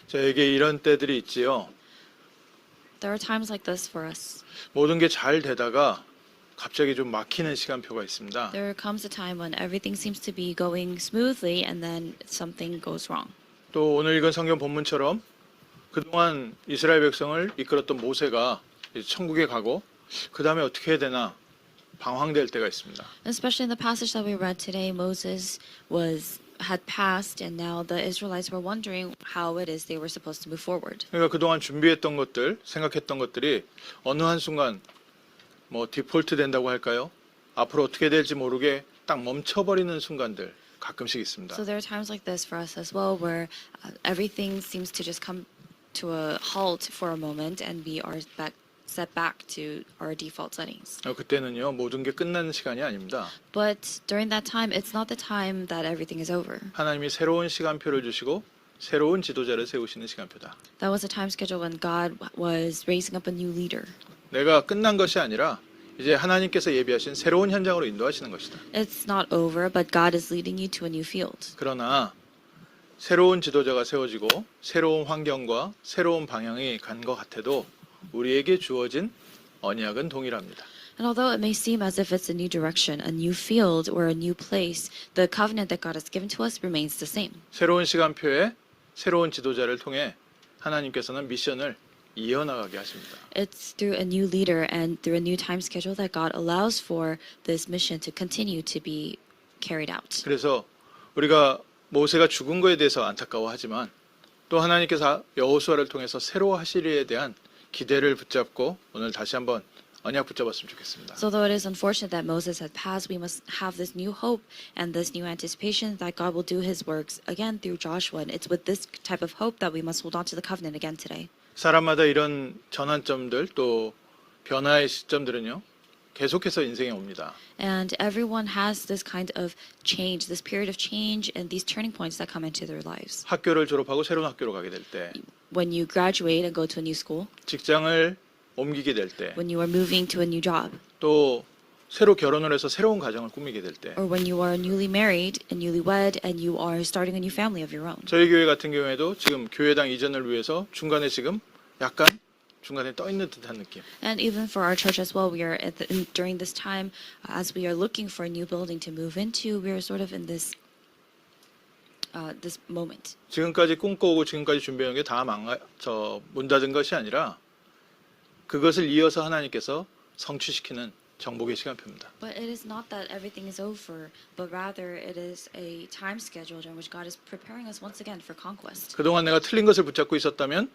저에게 이런 때들이 있지요. There are times like this for us. 모든 게 잘 되다가 갑자기 좀 막히는 시간표가 있습니다. There comes a time when everything seems to be going smoothly and then something goes wrong. 또 오늘 읽은 성경 본문처럼 그동안 이스라엘 백성을 이끌었던 모세가 이제 천국에 가고 그 다음에 어떻게 해야 되나 방황될 때가 있습니다. Especially in the passage that we read today, Moses had passed and now the Israelites were wondering how it is they were supposed to move forward. 그러니까 그동안 준비했던 것들, 생각했던 것들이 어느 한순간 뭐 디폴트 된다고 할까요? 앞으로 어떻게 될지 모르게 딱 멈춰버리는 순간들 가끔씩 있습니다. So there are times like this for us as well where everything seems to just come to a halt for a moment and we are set back to our default settings. 그때는요 모든 게 끝나는 시간이 아닙니다. But during that time, it's not the time that everything is over. 하나님이 새로운 시간표를 주시고 새로운 지도자를 세우시는 시간표다. That was a time schedule when God was raising up a new leader. 내가 끝난 것이 아니라 이제 하나님께서 예비하신 새로운 현장으로 인도하시는 것이다. It's not over, but God is leading you to a new field. 그러나 새로운 지도자가 세워지고 새로운 환경과 새로운 방향이 간 것 같아도 우리에게 주어진 언약은 동일합니다. And although it may seem as if it's a new direction, a new field, or a new place, the covenant that God has given to us remains the same. 새로운 시간표에 새로운 지도자를 통해 하나님께서는 미션을 이어나가게 하십니다. It's through a new leader and through a new time schedule that God allows for this mission to continue to be carried out. 그래서 우리가 모세가 죽은 거에 대해서 안타까워하지만 또 하나님께서 여호수아를 통해서 새로 하실 일에 대한 기대를 붙잡고 오늘 다시 한번 언약 붙잡았으면 좋겠습니다. So though it is unfortunate that Moses had passed, we must have this new hope and this new anticipation that God will do his works again through Joshua. And it's with this type of hope that we must hold on to the covenant again today. 사람마다 이런 전환점들 또 변화의 시점들은요 계속해서 인생에 옵니다. And everyone has this kind of change, this period of change and these turning points that come into their lives. 학교를 졸업하고 새로운 학교로 가게 될 때, When you graduate and go to a new school, 직장을 옮기게 될 때, when you are moving to a new job, 또 새로 결혼을 해서 새로운 가정을 꾸미게 될 때, or when you are newly married and newlywed and you are starting a new family of your own. 저희 교회 같은 경우에도 지금 교회당 이전을 위해서 중간에 지금 약간 중간에 떠 있는 듯한 느낌. And even for our church as well, we are during this time, as we are looking for a new building to move into, we are sort of in this moment. 지금까지 꿈꿔오고 지금까지 준비한 게 다 문 닫은 것이 아니라 그것을 이어서 하나님께서 성취시키는 정복의 시간표입니다. But it is not that everything is over, but rather it is a time schedule during which God is preparing us once again for conquest. 그동안 내가 틀린 것을 붙잡고 있었다면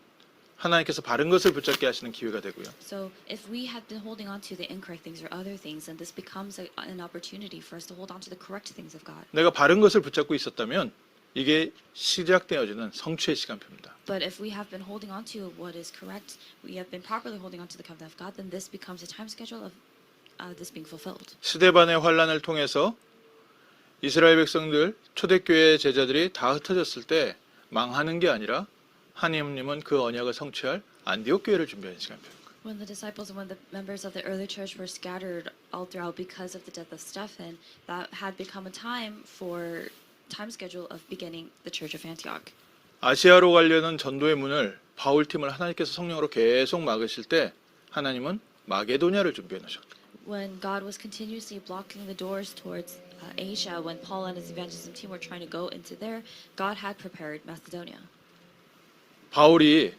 하나님께서 바른 것을 붙잡게 하시는 기회가 되고요. So if we had been holding on to the incorrect things or other things, then this becomes an opportunity for us to hold on to the correct things of God. 내가 바른 것을 붙잡고 있었다면 이게 시작되어지는 성취의 시간표입니다. But if we have been holding on to what is correct, we have been properly holding on to the covenant of God, then this becomes a time schedule of this being fulfilled. 스데반의 환란을 통해서 이스라엘 백성들 초대교회 제자들이 다 흩어졌을 때 망하는 게 아니라 하나님은 그 언약을 성취할 안디옥 교회를 준비하는 시간표입니다. When the disciples and when the members of the early church were scattered all throughout because of the death of Stephen, that had become a time schedule of beginning the church of Antioch. 아시아로 가려는 전도의 문을 바울팀을 하나님께서 성령으로 계속 막으실 때 하나님은 마게도냐를 준비해 놓으셨다. When God was continuously blocking the doors towards Asia, when Paul and his evangelism team were trying to go into there, God had prepared Macedonia. 바울이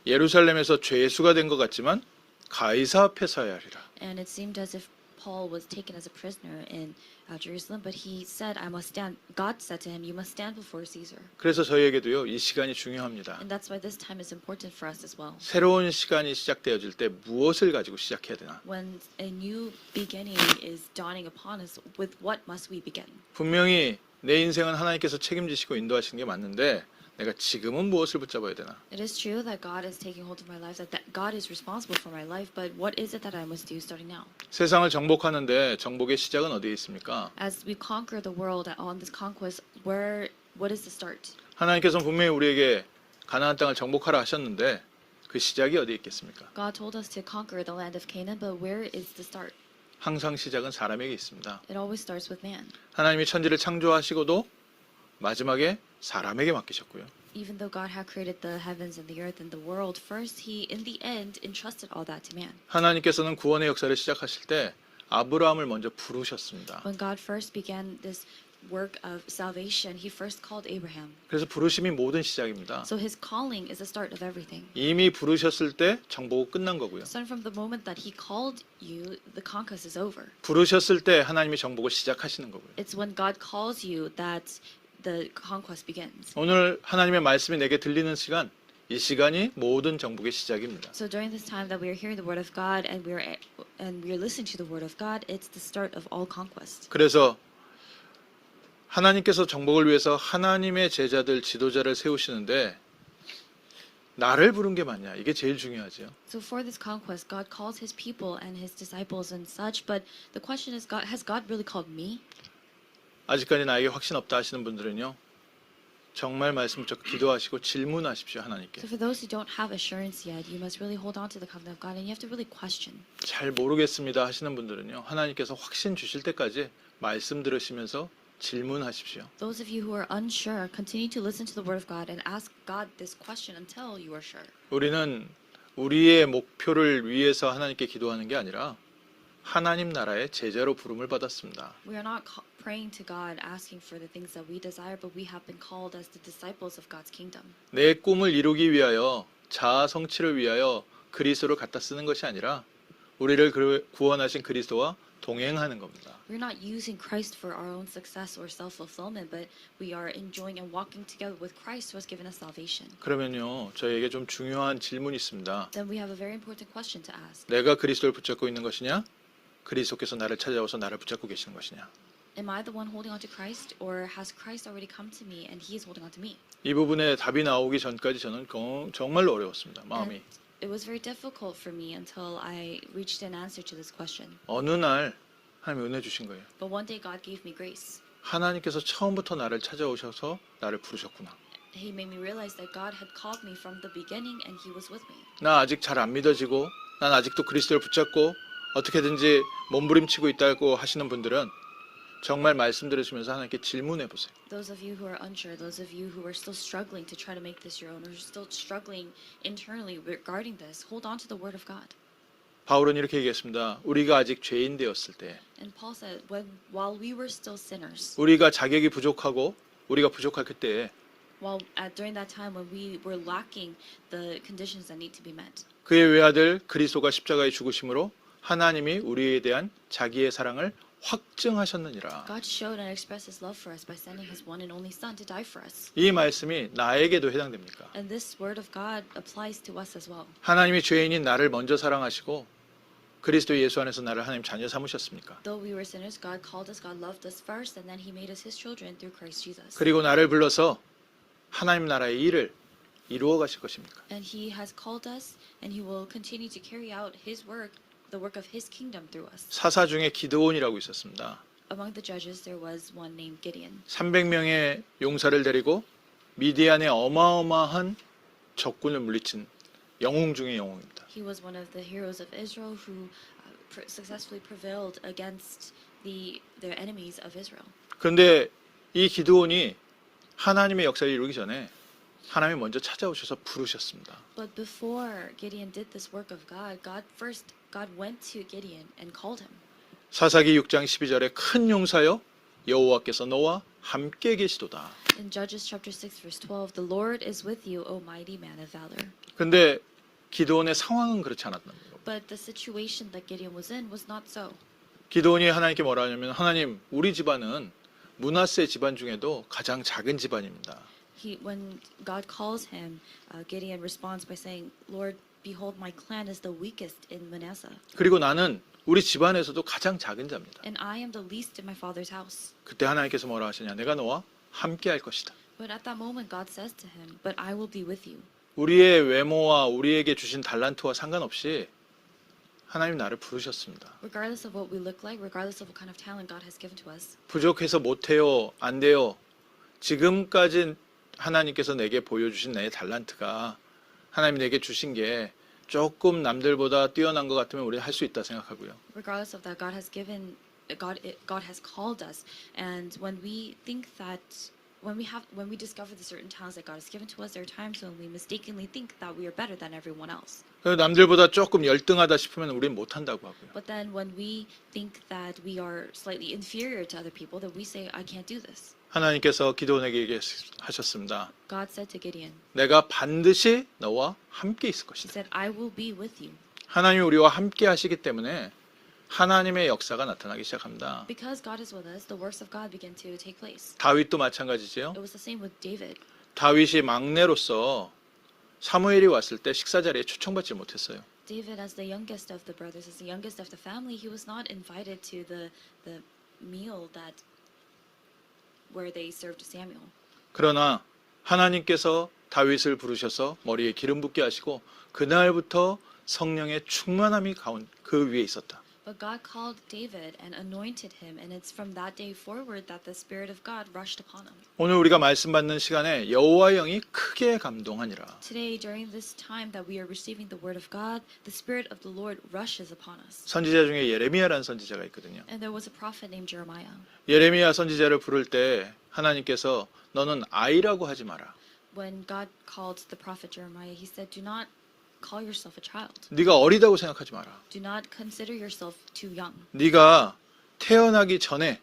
예루살렘에서 죄수가 된 것 같지만 가이사 앞에 서야 하리라. And it seemed as if Paul was taken as a prisoner in Jerusalem, but he said, "I must stand." God said to him, "You must stand before Caesar." 그래서 저희에게도요 이 시간이 중요합니다. And that's why this time is important for us as well. 새로운 시간이 시작되어질 때 무엇을 가지고 시작해야 되나? When a new beginning is dawning upon us, with what must we begin? 분명히 내 인생은 하나님께서 책임지시고 인도하시는 게 맞는데 내가 지금은 무엇을 붙잡아야 되나? It is true that God is taking hold of my life, that God is responsible for my life, but what is it that I must do starting now? 세상을 정복하는데 정복의 시작은 어디에 있습니까? As we conquer the world on this conquest, what is the start? 하나님께서는 분명히 우리에게 가나안 땅을 정복하라 하셨는데 그 시작이 어디에 있겠습니까? God told us to conquer the land of Canaan, but where is the start? 항상 시작은 사람에게 있습니다. It always starts with man. 하나님이 천지를 창조하시고도 마지막에 사람에게 맡기셨고요. Even though God had created the heavens and the earth and the world, first He, in the end, entrusted all that to man. 하나님께서는 구원의 역사를 시작하실 때 아브라함을 먼저 부르셨습니다. When God first began this work of salvation, He first called Abraham. 그래서 부르심이 모든 시작입니다. So His calling is the start of everything. 이미 부르셨을 때 정복은 끝난 거고요. Starting from the moment that He called you, the conquest is over. 부르셨을 때 하나님이 정복을 시작하시는 거고요. It's when God calls you that the conquest begins. 오늘 하나님의 말씀이 내게 들리는 시간, 이 시간이 모든 정복의 시작입니다. So during this time that we are hearing the word of God and we are listening to the word of God, it's the start of all conquest. 그래서 하나님께서 정복을 위해서 하나님의 제자들 지도자를 세우시는데 나를 부른 게 맞냐? 이게 제일 중요하죠. So for this conquest, God calls His people and His disciples and such, but the question is, has God really called me? 아직까지 나에게 확신 없다 하시는 분들은요. 정말 말씀 붙잡고 기도하시고 질문하십시오. 하나님께. So for those who don't have assurance yet, you must really hold on to the covenant of God and you have to really question. 잘 모르겠습니다 하시는 분들은요. 하나님께서 확신 주실 때까지 말씀 들으시면서 질문하십시오. Those of you who are unsure, continue to listen to the word of God and ask God this question until you are sure. 우리는 우리의 목표를 위해서 하나님께 기도하는 게 아니라 하나님 나라의 제자로 부름을 받았습니다. We are not praying to God, asking for the things that we desire, but we have been called as the disciples of God's kingdom. 내 꿈을 이루기 위하여 자아 성취를 위하여 그리스도를 갖다 쓰는 것이 아니라 우리를 구원하신 그리스도와 동행하는 겁니다. We're not using Christ for our own success or self-fulfillment, but we are enjoying and walking together with Christ who has given us salvation. 그러면요, 저에게 좀 중요한 질문이 있습니다. Then we have a very important question to ask. 내가 그리스도를 붙잡고 있는 것이냐? 그리스도께서 나를 찾아와서 나를 붙잡고 계시는 것이냐? Am I the one holding on to Christ, or has Christ already come to me and He is holding on to me? 이 부분에 답이 나오기 전까지 저는 정말로 어려웠습니다. 마음이. And it was very difficult for me until I reached an answer to this question. 어느 날 하나님이 은혜 주신 거예요. But one day God gave me grace. 하나님께서 처음부터 나를 찾아오셔서 나를 부르셨구나. He made me realize that God had called me from the beginning and He was with me. 나 아직 잘 안 믿어지고 난 아직도 그리스도를 붙잡고 어떻게든지 몸부림치고 있다고 하시는 분들은 정말 말씀 들으시면서 하나님께 질문해 보세요. Those of you who are unsure, those of you who are still struggling to try to make this your own, or still struggling internally regarding this, hold on to the word of God. 바울은 이렇게 얘기했습니다. 우리가 아직 죄인 되었을 때, And Paul said, while we were still sinners, 우리가 자격이 부족하고 우리가 부족할 그때에 during that time when we were lacking the conditions that need to be met, 그의 외아들 그리스도가 십자가에 죽으심으로 하나님이 우리에 대한 자기의 사랑을 확증하셨느니라. God showed and expressed His love for us by sending His one and only Son to die for us. 이 말씀이 나에게도 해당됩니까? And this word of God applies to us as well. 하나님이 죄인인 나를 먼저 사랑하시고 그리스도 예수 안에서 나를 하나님 자녀 삼으셨습니까? Though we were sinners, God called us, God loved us first, and then He made us His children through Christ Jesus. 그리고 나를 불러서 하나님 나라의 일을 이루어 가실 것입니까? And He has called us, and He will continue to carry out His work, the work of His kingdom through us. 사사 중에 기드온이라고 있었습니다. Among the judges, there was one named Gideon. 300명의 용사를 데리고 미디안의 어마어마한 적군을 물리친 영웅 중의 영웅입니다. He was one of the heroes of Israel who successfully prevailed against their enemies of Israel. 그런데 이 기드온이 하나님의 역사를 이루기 전에 하나님이 먼저 찾아오셔서 부르셨습니다. But before Gideon did this work of God, God went to Gideon and called him. 사사기 6장 12절에 큰 용사여 여호와께서 너와 함께 계시도다. In Judges chapter 6 verse 12, the Lord is with you, O mighty man of valor. 근데 기드온의 상황은 그렇지 않았던 거예요. But the situation that Gideon was in was not so. 기드온이 하나님께 뭐라 하냐면 하나님 우리 집안은 므낫세 집안 중에도 가장 작은 집안입니다. When God calls him, Gideon responds by saying, Lord, behold, my clan is the weakest in Manasseh. 그리고 나는 우리 집안에서도 가장 작은 자입니다. And I am the least in my father's house. 그때 하나님께서 뭐라 하시냐? 내가 너와 함께 할 것이다. But at that moment God says to him, but I will be with you. 우리의 외모와 우리에게 주신 달란트와 상관없이 하나님 나를 부르셨습니다. Regardless of what we look like, regardless of what kind of talent God has given to us. 부족해서 못해요, 안 돼요. 지금까지 하나님께서 내게 보여주신 내 달란트가 하나님이 내게 주신 게 조금 남들보다 뛰어난 것 같으면 우리 할 수 있다 생각하고요. Regardless of that, God has called us, and when we think that when we discover the certain talents that God has given to us, there are times when we mistakenly think that we are better than everyone else. 남들보다 조금 열등하다 싶으면 우린 못한다고 하고요. But then when we think that we are slightly inferior to other people, then we say, I can't do this. 하나님께서 기도원에게 얘기하셨습니다. God said to Gideon, 내가 반드시 너와 함께 있을 He 것이다. said, I will be with you. 하나님이 우리와 함께 하시기 때문에 하나님의 역사가 나타나기 시작합니다. Because God is with us, the works of God begin to take place. 다윗도 마찬가지지요. It was the same with David. 다윗이 막내로서 사무엘이 왔을 때 식사 자리에 초청받지 못했어요. David, as the youngest of the brothers, as the youngest of the family, he was not invited to the meal where they served Samuel. 그러나 하나님께서 다윗을 부르셔서 머리에 기름 붓게 하시고 그날부터 성령의 충만함이 그 위에 있었다. But God called David and anointed him, and it's from that day forward that the Spirit of God rushed upon him. 오늘 우리가 말씀 받는 시간에 여호와 영이 크게 감동하니라. Today, during this time that we are receiving the Word of God, the Spirit of the Lord rushes upon us. 선지자 중에 예레미야라는 선지자가 있거든요. And there was a prophet named Jeremiah. 예레미야 선지자를 부를 때 하나님께서 너는 아이라고 하지 마라. When God called the prophet Jeremiah, he said, Do not call yourself a child. 네가 어리다고 생각하지 마라. Do not consider yourself too young. 네가 태어나기 전에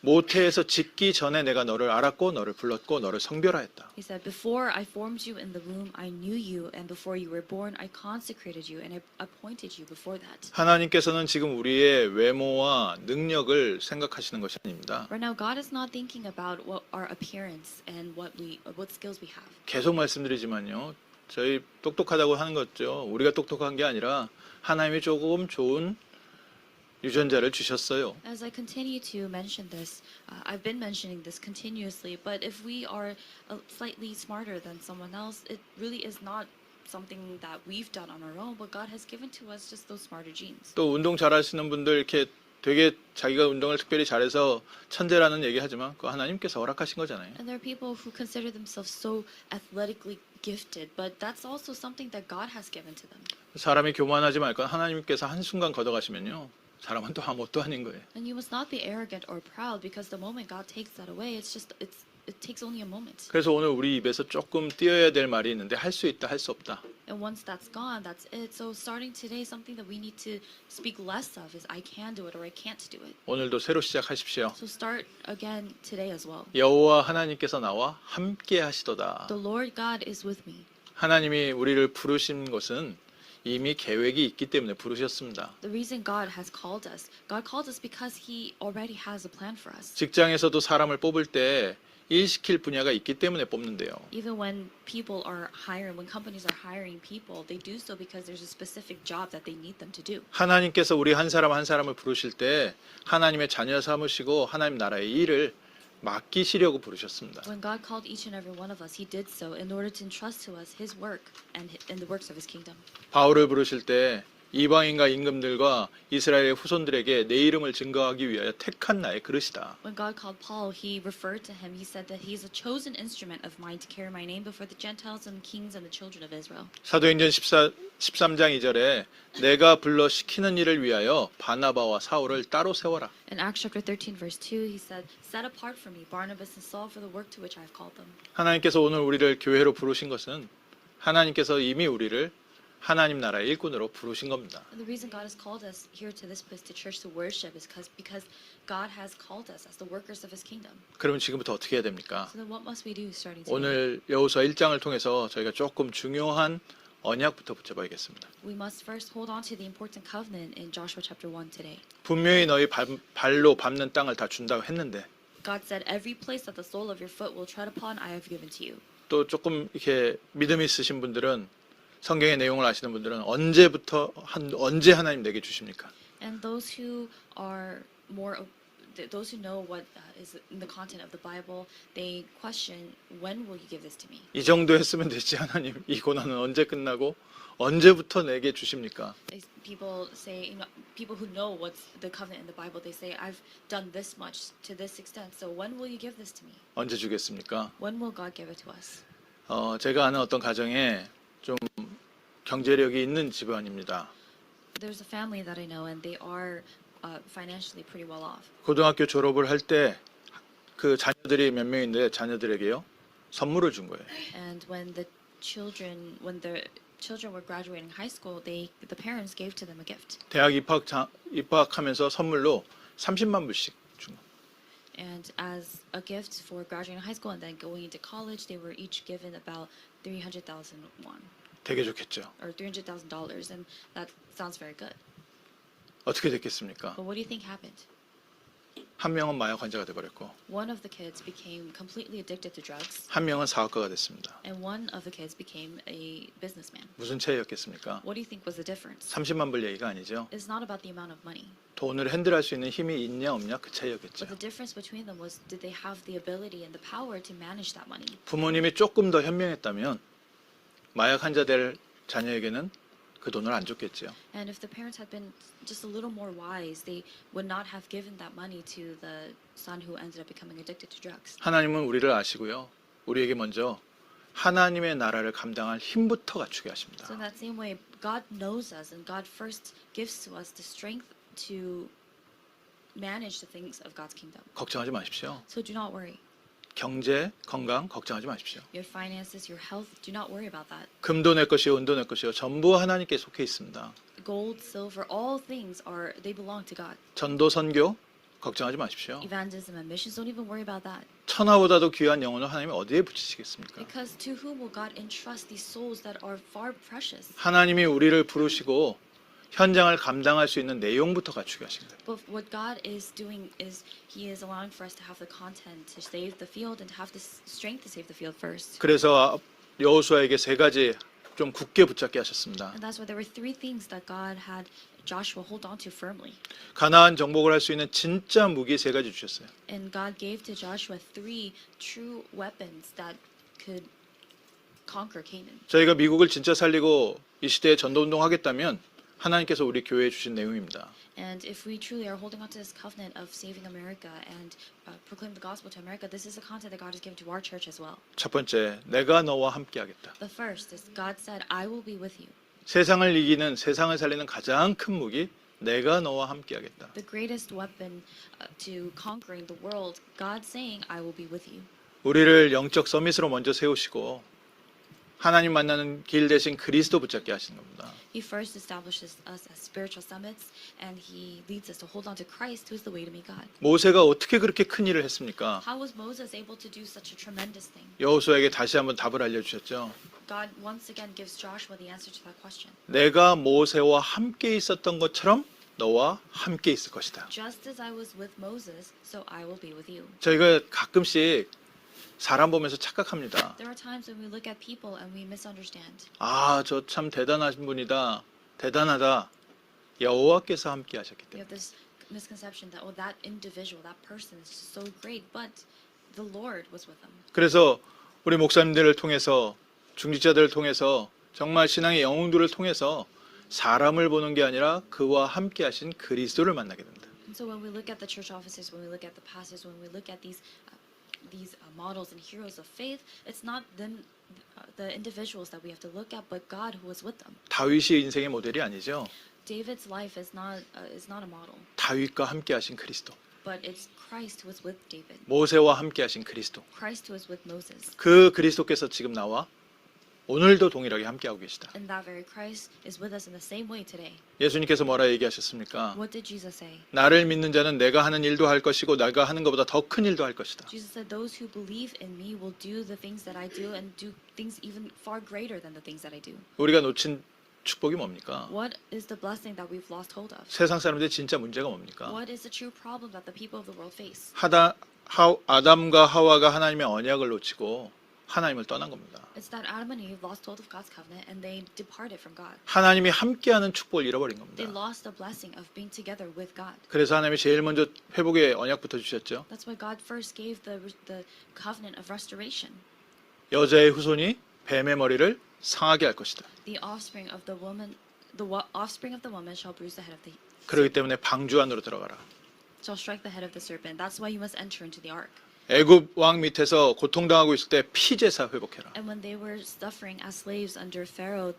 모태에서 짓기 전에 내가 너를 알았고 너를 불렀고 너를 성별하였다. He said, Before I formed you in the womb, I knew you, and before you were born, I consecrated you, and I appointed you before that. 하나님께서는 지금 우리의 외모와 능력을 생각하시는 것이 아닙니다. Right now, God is not thinking about what our appearance and what skills we have. 계속 말씀드리지만요. 저희 똑똑하다고 하는 거죠. 우리가 똑똑한 게 아니라 하나님이 조금 좋은 유전자를 주셨어요. As I continue to mention this, I've been mentioning this continuously, but if we are slightly smarter than someone else, it really is not something that we've done on our own, but God has given to us just those smarter genes. 또 운동 잘하시는 분들 이렇게 되게 자기가 운동을 특별히 잘해서 천재라는 얘기하지만 그 하나님께서 허락하신 거잖아요. And there are people who consider themselves so athletically gifted, but that's also something that God has given to them. 사람이 교만하지 말고 하나님께서 한순간 걷어가시면요. 사람은 또 아무것도 아닌 거예요. And you must not be arrogant or proud because the moment God takes that away, it takes only a moment. 그래서 오늘 우리 입에서 조금 띄어야 될 말이 있는데 할 수 있다, 할 수 없다. And once that's gone, that's it. So starting today, something that we need to speak less of is I can do it or I can't do it. 오늘도 새로 시작하십시오. So start again today as well. 여호와 하나님께서 나와 함께 하시도다. The Lord God is with me. 하나님이 우리를 부르신 것은 이미 계획이 있기 때문에 부르셨습니다. The reason God called us because He already has a plan for us. 직장에서도 사람을 뽑을 때 일시킬 분야가 있기 때문에 뽑는데요. Even when when companies are hiring people, they do so because there's a specific job that they need them to do. 하나님께서 우리 한 사람 한 사람을 부르실 때 하나님의 자녀 삼으시고 하나님 나라의 일을 맡기시려고 부르셨습니다. When God called each and every one of us, He did so in order to entrust to us His work and the works of His kingdom. 바울을 부르실 때 이방인과 임금들과 이스라엘의 후손들에게 내 이름을 증거하기 위하여 택한 나의 그릇이다. When God called Paul, He referred to him. He said that he is a chosen instrument of mine to carry my name before the Gentiles and kings and the children of Israel. 사도행전 13장 2절에 내가 불러 시키는 일을 위하여 바나바와 사울을 따로 세워라. In Acts chapter 13 verse 2, he said, Set apart for me Barnabas and Saul for the work to which I have called them. 하나님께서 오늘 우리를 교회로 부르신 것은 하나님께서 이미 우리를 하나님 나라의 일꾼으로 부르신 겁니다. And the reason God has called us here to this place to church to worship is because God has called us as the workers of His kingdom. 그러면 지금부터 어떻게 해야 됩니까? So then what must we do starting today? 오늘 여호수아 1장을 통해서 저희가 조금 중요한 언약부터 붙여봐야겠습니다. We must first hold on to the important covenant in Joshua chapter 1 today. 분명히 너희 발로 밟는 땅을 다 준다고 했는데 God said, Every place that the sole of your foot will tread upon, I have given to you. 또 조금 이렇게 믿음이 있으신 분들은 성경의 내용을 아시는 분들은 언제 하나님 내게 주십니까? And those who know what is in the content of the Bible, they question, when will you give this to me? 이 정도 했으면 되지 하나님. 이 고난은 언제 끝나고 언제부터 내게 주십니까? People say, people who know what's the covenant in the Bible, they say, I've done this much to this extent, so when will you give this to me? 언제 주겠습니까? When will God give it to us? 제가 아는 어떤 가정에 좀 경제력이 있는 집안입니다. There's a family that I know, and they are financially pretty well off. 고등학교 졸업을 할 때 그 자녀들이 몇 명인데 자녀들에게요 선물을 준 거예요. And when the children were graduating high school, the parents gave to them a gift. 대학 입학하면서 선물로 30만 불씩 준 거. And as a gift for graduating high school and then going into college, they were each given about 300,000 won 되게 좋겠죠. or $300,000, and that sounds very good. 어떻게 됐겠습니까? But what do you think happened? 한 명은 마약 환자가 돼버렸고 One of the kids became completely addicted to drugs, 한 명은 사업가가 됐습니다. and one of the kids became a businessman. 무슨 차이였겠습니까? What do you think was the difference? 30만 불 얘기가 아니죠. It's not about the amount of money, 돈을 핸들할 수 있는 힘이 있냐 없냐 그 차이였겠죠. but the difference between them was, did they have the ability and the power to manage that money? 부모님이 조금 더 현명했다면 마약 환자 될 자녀에게는 그 돈을 안 줬겠죠. And if the parents had been just a little more wise, they would not have given that money to the son who ended up becoming addicted to drugs. 하나님은 우리를 아시고요. 우리에게 먼저 하나님의 나라를 감당할 힘부터 갖추게 하십니다. So in that same way, God knows us, and God first gives to us the strength to manage the things of God's kingdom. 걱정하지 마십시오. So do not worry. 경제, 건강 걱정하지 마십시오. Your finances, your health, do not worry about that. 금도 내 것이요, 은도 내 것이요, 전부 하나님께 속해 있습니다. Gold, silver, all things they belong to God. 전도, 선교 걱정하지 마십시오. Evangelism and missions, don't even worry about that. 천하보다도 귀한 영혼을 하나님이 어디에 붙이시겠습니까? Because to whom will God entrust these souls that are far precious? 하나님이 우리를 부르시고 현장을 감당할 수 있는 내용부터 갖추게 하십니다. But what God is doing is He is allowing for us to have the content to save the field and to have the strength to save the field first. 그래서 여호수아에게 세 가지 좀 굳게 붙잡게 하셨습니다. And that's why there were three things that God had Joshua hold on to firmly. 가나안 정복을 할 수 있는 진짜 무기 세 가지 주셨어요. And God gave to Joshua three true weapons that could conquer Canaan. 저희가 미국을 진짜 살리고 이 시대에 전도운동 하겠다면 하나님께서 우리 교회에 주신 내용입니다. And if we truly are holding on to this covenant of saving America and proclaim the gospel to America, this is a content that God has given to our church as well. 첫 번째, 내가 너와 함께 하겠다. The first is God said, I will be with you. 세상을 이기는, 세상을 살리는 가장 큰 무기, 내가 너와 함께 하겠다. The greatest weapon to conquering the world, God saying, I will be with you. 우리를 영적 서밋으로 먼저 세우시고 하나님 만나는 길 대신 그리스도 붙잡게 하시는 겁니다. He first establishes us as spiritual summits, and He leads us to hold on to Christ, who is the way to meet God. 모세가 어떻게 그렇게 큰 일을 했습니까? How was Moses able to do such a tremendous thing? 여호수아에게 다시 한번 답을 알려주셨죠. God once again gives Joshua the answer to that question. 내가 모세와 함께 있었던 것처럼 너와 함께 있을 것이다. Just as I was with Moses, so I will be with you. 저희가 가끔씩 사람 보면서 착각합니다. There are times when we look at people and we misunderstand. 아, 저 참 대단하신 분이다. 대단하다. 여호와께서 함께 하셨기 We 때문에. have this misconception that, oh, that individual, that person is so great, but the Lord was with them. 그래서 우리 목사님들을 통해서 중직자들을 통해서 정말 신앙의 영웅들을 통해서 사람을 보는 게 아니라 그와 함께 하신 그리스도를 만나게 됩니다. And so when we look at the church officers, when we look at the pastors, when we look at these models and heroes of faith, it's not them, the individuals that we have to look at, but God who was with them. 다윗이 인생의 모델이 아니죠. David's life is not a model, 다윗과 함께 하신 그리스도. but it's Christ who was with David, 모세와 함께 하신 그리스도. Christ who was with Moses. 그 그리스도께서 지금 나와 오늘도 동일하게 함께하고 계시다. And that very Christ is with us in the same way today. 예수님께서 뭐라 얘기하셨습니까? What did Jesus say? 나를 믿는 자는 내가 하는 일도 할 것이고 내가 하는 것보다 더 큰 일도 할 것이다. Jesus said, those who believe in me will do the things that I do and do things even far greater than the things that I do. 우리가 놓친 축복이 뭡니까? What is the blessing that we've lost hold of? 세상 사람들의 진짜 문제가 뭡니까? What is the true problem that the people of the world face? 아담과 하와가 하나님의 언약을 놓치고 하나님을 떠난 겁니다. It's that Adam and Eve lost hold of God's covenant and they departed from God. 하나님이 함께하는 축복을 잃어버린 They 겁니다. lost the blessing of being together with God. 그래서 하나님이 제일 먼저 회복의 언약부터 주셨죠. That's why God first gave the covenant of restoration. 여자의 후손이 뱀의 머리를 상하게 할 것이다. The offspring of the woman shall bruise the head of the 그렇기 때문에 방주 안으로 들어가라. shall strike the head of the serpent. That's why you must enter into the ark. 애굽 왕 밑에서 고통당하고 있을 때 피제사 회복해라. And when they were suffering as slaves under Pharaoh,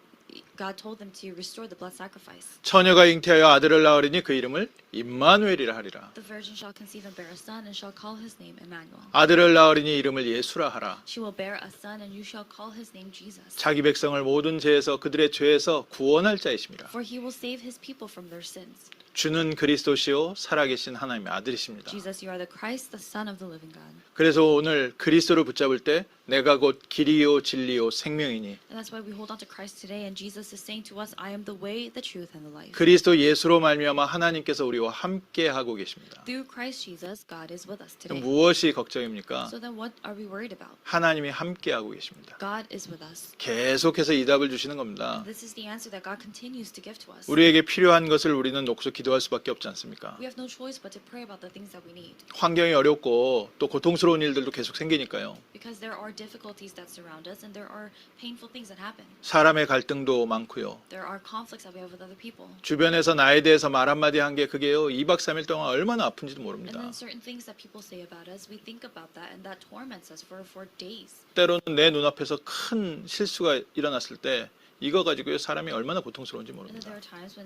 God told them to restore the blood sacrifice. 처녀가 잉태하여 아들을 낳으리니 그 이름을 임마누엘이라 하리라. The virgin shall conceive and bear a son, and shall call his name Emmanuel. 아들을 낳으리니 이름을 예수라 하라. She will bear a son, and you shall call his name Jesus. 자기 백성을 모든 죄에서 그들의 죄에서 구원할 자이심이라. For he will save his people from their sins. 주는 그리스도시요 살아계신 하나님의 아들이십니다. Jesus, you are the Christ, the Son of the living God. 그래서 오늘 그리스도를 붙잡을 때 내가 곧 길이요 진리요 생명이니 And that's why we hold on to Christ today, and Jesus is saying to us, I am the way, the truth, and the life. 그리스도 예수로 말미암아 하나님께서 우리와 함께 하고 계십니다. Through Christ Jesus, God is with us today. 무엇이 걱정입니까? So then what are we worried about? 하나님이 함께 하고 계십니다. God is with us. 계속해서 이 답을 주시는 겁니다. This is the answer that God continues to give to us. 우리에게 필요한 것을 우리는 놓고서 기도할 수밖에 없지 않습니까? We have no choice but to pray about the things that we need. 환경이 어렵고 또 고통스러운 일들도 계속 생기니까요. Because there are difficulties that surround us, and there are painful things that happen. 사람의 갈등도 많고요. There are conflicts that we have with other people. 주변에서 나에 대해서 말 한마디 한 게 그게요 2박 3일 동안 얼마나 아픈지도 And 모릅니다. then certain things that people say about us, we think about that, and that torments us for days. 때로는 내 눈앞에서 큰 실수가 일어났을 때 이거 가지고요 사람이 얼마나 고통스러운지 And then there 모릅니다. are times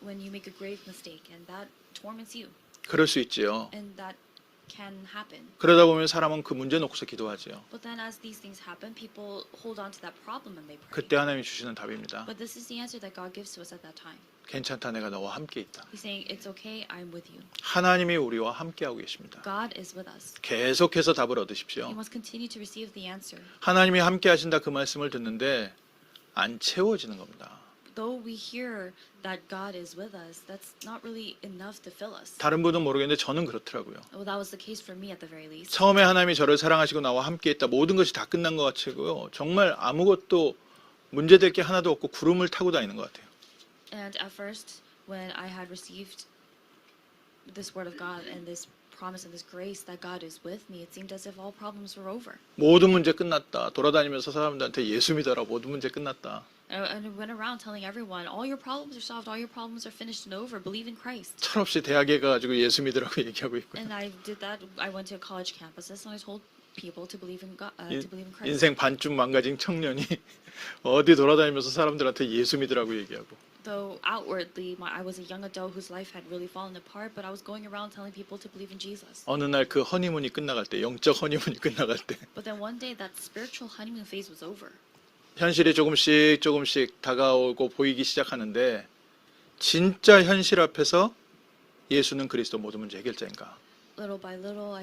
when you make a grave mistake, and that torments you, 그럴 수 있지요. and that can happen. 그러다 보면 사람은 그 문제 놓고서 기도하지요. But then as these things happen, people hold on to that problem and they pray. 그때 하나님이 주시는 답입니다. But this is the answer that God gives to us at that time. 괜찮다 내가 너와 함께 있다. He's saying, it's okay, I'm with you. 하나님이 우리와 함께 하고 계십니다. God is with us. 계속해서 답을 You 얻으십시오. must continue to receive the answer. 하나님이 함께 하신다 그 말씀을 듣는데 안 채워지는 겁니다. Though we hear that God is with us, that's not really enough to fill us. 다른 분은 모르겠는데 저는 그렇더라고요. Well, that was the case for me at the very least. 처음에 하나님이 저를 사랑하시고 나와 함께 있다 모든 것이 다 끝난 것 같고요. 정말 아무것도 문제될 게 하나도 없고 구름을 타고 다니는 것 같아요. And at first, when I had received this word of God and this promise and this grace that God is with me, it seemed as if all problems were over. 모든 문제 끝났다. 돌아다니면서 사람들한테 예수 믿어라. 모든 문제 끝났다. And I went around telling everyone, all your problems are solved, all your problems are finished and over. Believe in Christ. 철없이 대학에 가가지고 예수 믿으라고 얘기하고 있고요. And I did that. I went to college campuses and I told people to believe in God, 인- to believe in Christ. 인생 반쯤 망가진 청년이 어디 돌아다니면서 사람들한테 예수 믿으라고 얘기하고 Though outwardly, I was a young adult whose life had really fallen apart, but I was going around telling people to believe in Jesus. 어느 날 그 허니문이 끝나갈 때 영적 허니문이 끝나갈 때 But then one day, that spiritual honeymoon phase was over. 현실이 조금씩 다가오고 보이기 시작하는데 진짜 현실 앞에서 예수는 그리스도 모든 문제 해결자인가? Little by little,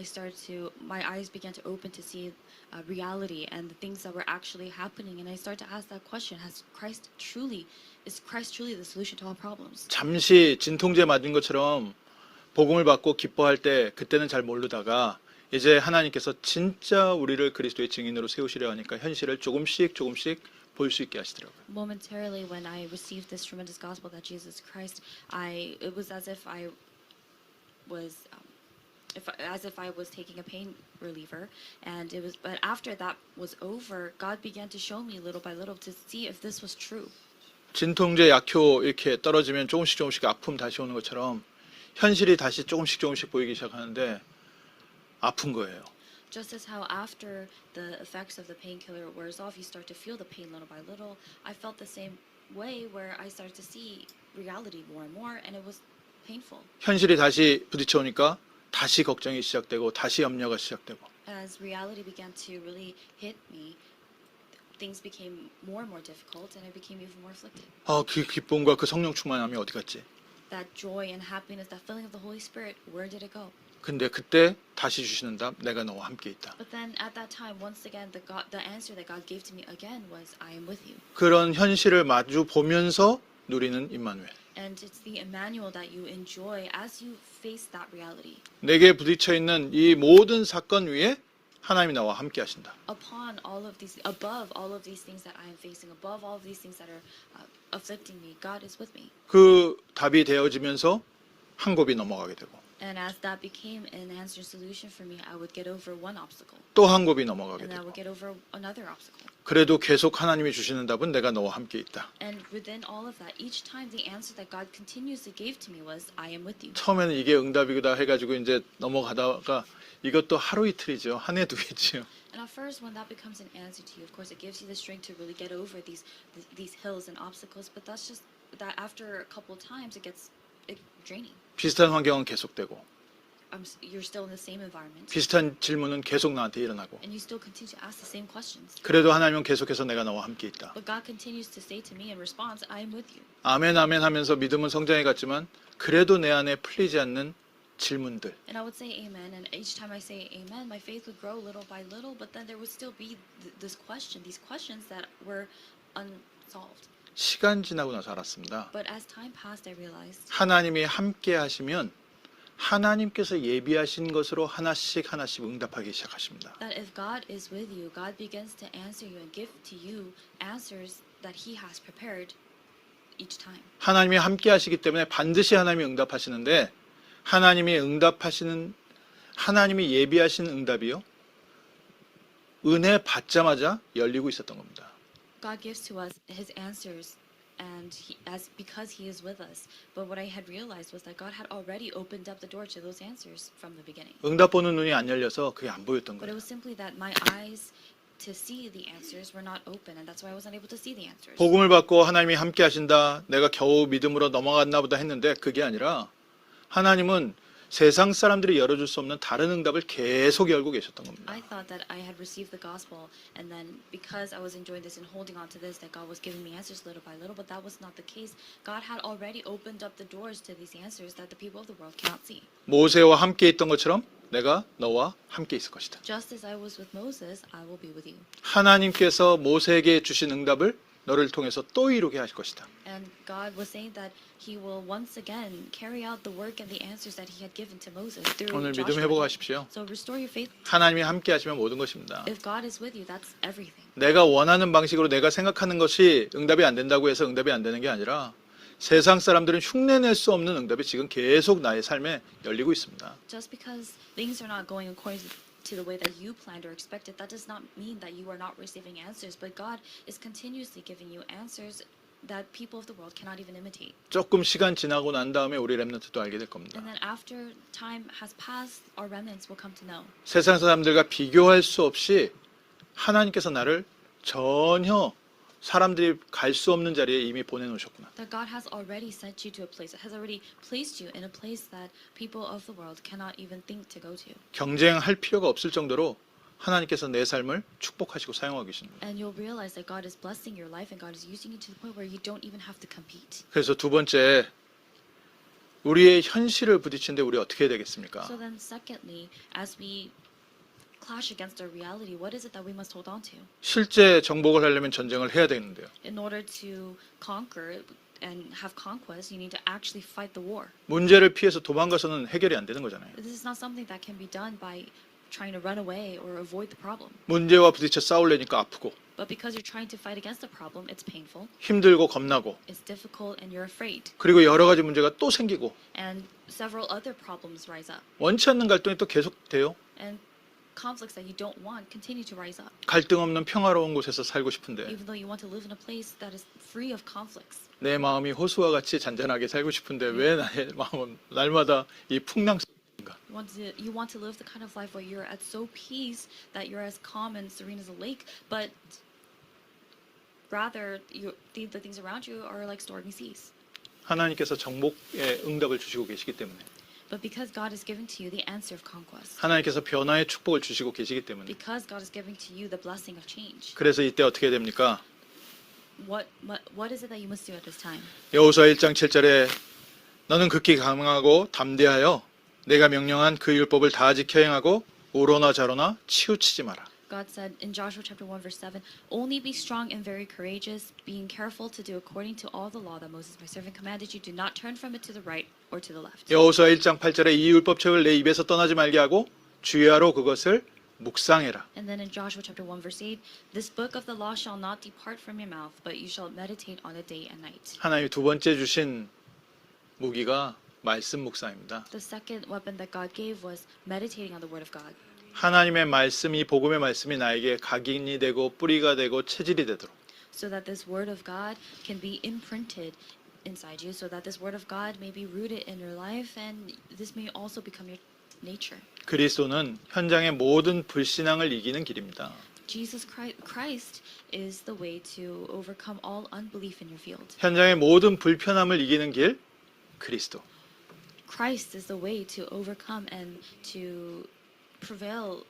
my eyes began to open to see reality and the things that were actually happening, and I started to ask that question: is Christ truly the solution to all problems? 잠시 진통제 맞은 것처럼 복음을 받고 기뻐할 때 그때는 잘 모르다가 이제 하나님께서 진짜 우리를 그리스도의 증인으로 세우시려 하니까 현실을 조금씩 볼 수 있게 하시더라고요. Momentarily, when I received this tremendous gospel that Jesus Christ, it was as if I was. As if I was taking a pain reliever, but after that was over, God began to show me little by little to see if this was true. 진통제 약효 이렇게 떨어지면 조금씩 아픔 다시 오는 것처럼 현실이 다시 조금씩 보이기 시작하는데 아픈 거예요. Just as how after the effects of the painkiller wears off, you start to feel the pain little by little, I felt the same way where I started to see reality more and more, and it was painful. 현실이 다시 부딪혀 오니까 다시 걱정이 시작되고 다시 염려가 시작되고 As reality began to really hit me, things became more and more difficult, and I became even more afflicted. 그 기쁨과 그 성령 충만함이 어디 갔지? That joy and happiness, that feeling of the Holy Spirit, where did it go? 근데 그때 다시 주시는 답 내가 너와 함께 있다. But then at that time, once again, the answer that God gave to me again was, I am with you. 그런 현실을 마주 보면서 누리는 임마누엘. And it's the Emmanuel that you enjoy as you face that reality. 내게 부딪혀 있는 이 모든 사건 위에 하나님이 나와 함께 하신다. Above all of these things that I am facing, above all of these things that are afflicting me, God is with me. 그 답이 되어지면서 한 곱이 넘어가게 되고 And as that became an answer solution for me, I would get over one obstacle, 또 한 곱이 넘어가게 and I 되고 would get over another obstacle. 그래도 계속 하나님이 주시는 답은 내가 너와 함께 있다. And within all of that, each time the answer that God continuously gave to me was, I am with you. 처음에는 이게 응답이다 해가지고 이제 넘어가다가 이것도 하루 이틀이죠. 한 해 두 해지요. And at first, when that becomes an answer to you, of course, it gives you the strength to really get over these hills and obstacles. But that's just that after a couple of times, it gets draining. 비슷한 환경은 계속되고 You're still in the same environment, 비슷한 질문은 계속 나한테 일어나고 and you still continue to ask the same questions. 그래도 하나님은 계속해서 내가 너와 함께 있다. But God continues to say to me in response, I am with you. 아멘 아멘 하면서 믿음은 성장해 갔지만 그래도 내 안에 풀리지 않는 질문들 And I would say amen, and each time I say amen, my faith would grow little by little, but then there would still be these questions that were unsolved. 시간 지나고 나서 알았습니다. But as time passed, I realized 하나님이 함께 하시면 하나님께서 예비하신 것으로 하나씩 응답하기 시작하십니다. that if God is with you, God begins to answer you and give to you answers that He has prepared each time. 하나님이 함께 하시기 때문에 반드시 하나님이 응답하시는데 하나님이 예비하신 응답이요. 은혜 받자마자 열리고 있었던 겁니다. God gives to us His answers, and because He is with us. But what I had realized was that God had already opened up the door to those answers from the beginning. 응답 보는 눈이 안 열려서 그게 안 보였던 But it 거예요. was simply that my eyes to see the answers were not open, and that's why I wasn't able to see the answers. 복음을 받고 하나님이 함께 하신다. 내가 겨우 믿음으로 넘어갔나 보다 했는데 그게 아니라 하나님은 세상 사람들이 열어줄 수 없는 다른 응답을 계속 열고 계셨던 겁니다. I thought that I had received the gospel, and then because I was enjoying this and holding on to this, that God was giving me answers little by little, but that was not the case. God had already opened up the doors to these answers that the people of the world cannot see. 모세와 함께 있던 것처럼 내가 너와 함께 있을 것이다. Just as I was with Moses, I will be with you. 하나님께서 모세에게 주신 응답을 너를 통해서 또 이루게 하실 것이다. And God was saying that He will once again carry out the work and the answers that He had given to Moses through 오늘 믿음 Joshua. 회복하십시오. So restore your faith. 하나님이 함께 하시면 모든 것입니다. If God is with you, that's everything. 내가 원하는 방식으로 내가 생각하는 것이 응답이 안 된다고 해서 응답이 안 되는 게 아니라 세상 사람들은 흉내낼 수 없는 응답이 지금 계속 나의 삶에 열리고 있습니다. Just because things are not going according to the way that you planned or expected, that does not mean that you are not receiving answers. But God is continuously giving you answers that people of the world cannot even imitate. 조금 시간 지나고 난 다음에 우리 렘넌트도 알게 될 겁니다. And then after time has passed, our remnants will come to know 세상 사람들과 비교할 수 없이 하나님께서 나를 전혀 사람들이 갈 수 없는 자리에 이미 보내놓으셨구나. that God has already sent you to a place, has already placed you in a place that people of the world cannot even think to go to. 경쟁할 필요가 없을 정도로 하나님께서 내 삶을 축복하시고 사용하고 계십니다. And you'll realize that God is blessing your life and God is using you to the point where you don't even have to compete. 그래서 두 번째, 우리의 현실을 부딪히는데 우리 어떻게 해야 되겠습니까? So then secondly, as we clash against our reality, what is it that we must hold on to? 실제 정복을 하려면 전쟁을 해야 되는데요. In order to conquer and have conquest, you need to actually fight the war. 문제를 피해서 도망가서는 해결이 안 되는 거잖아요. This is not something that can be done by trying to run away or avoid the problem. 문제와 부딪혀 싸우려니까 아프고 But because you're trying to fight against the problem, it's painful, 힘들고 겁나고 it's difficult, and you're afraid. 그리고 여러 가지 문제가 또 생기고 And several other problems rise up. 원치 않는 갈등이 또 계속돼요. And conflicts that you don't want continue to rise up. 갈등 없는 평화로운 곳에서 살고 싶은데 Even though you want to live in a place that is free of conflicts. 내 마음이 호수와 같이 잔잔하게 살고 싶은데 왜 나의 마음은 날마다 이 풍랑인가? You want to live the kind of life where you're at so peace that you're as calm and serene as a lake, but rather the things around you are like stormy seas. 하나님께서 정복의 응답을 주시고 계시기 때문에 But because God is giving to you the answer of conquest, 하나님께서 변화의 축복을 주시고 계시기 때문에 because God is giving to you the blessing of change, 그래서 이때 어떻게 됩니까? what is it that you must do at this time? 여호수아 1장 7절에 너는 극히 강하고 담대하여 내가 명령한 그 율법을 다 지켜 행하고 우로나 좌로나 치우치지 마라. God said in Joshua chapter 1 verse 7, only be strong and very courageous, being careful to do according to all the law that Moses my servant commanded you. Do not turn from it to the right or to the left. 여호수아 1장 8절에 이 율법책을 내 입에서 떠나지 말게 하고 주야로 그것을 묵상해라. And then in Joshua chapter 1 verse 8, this book of the law shall not depart from your mouth, but you shall meditate on it day and night. 하나님이 두 번째 주신 무기가 말씀 묵상입니다. The second weapon that God gave was meditating on the word of God. 하나님의 말씀이 복음의 말씀이 나에게 각인이 되고 뿌리가 되고 체질이 되도록 So that this word of God can be imprinted inside you, so that this word of God may be rooted in your life, and this may also become your nature. 그리스도는 현장의 모든 불신앙을 이기는 길입니다. Jesus Christ is the way to overcome all unbelief in your field. 현장의 모든 불편함을 이기는 길, 그리스도. Christ is the way to overcome and to prevail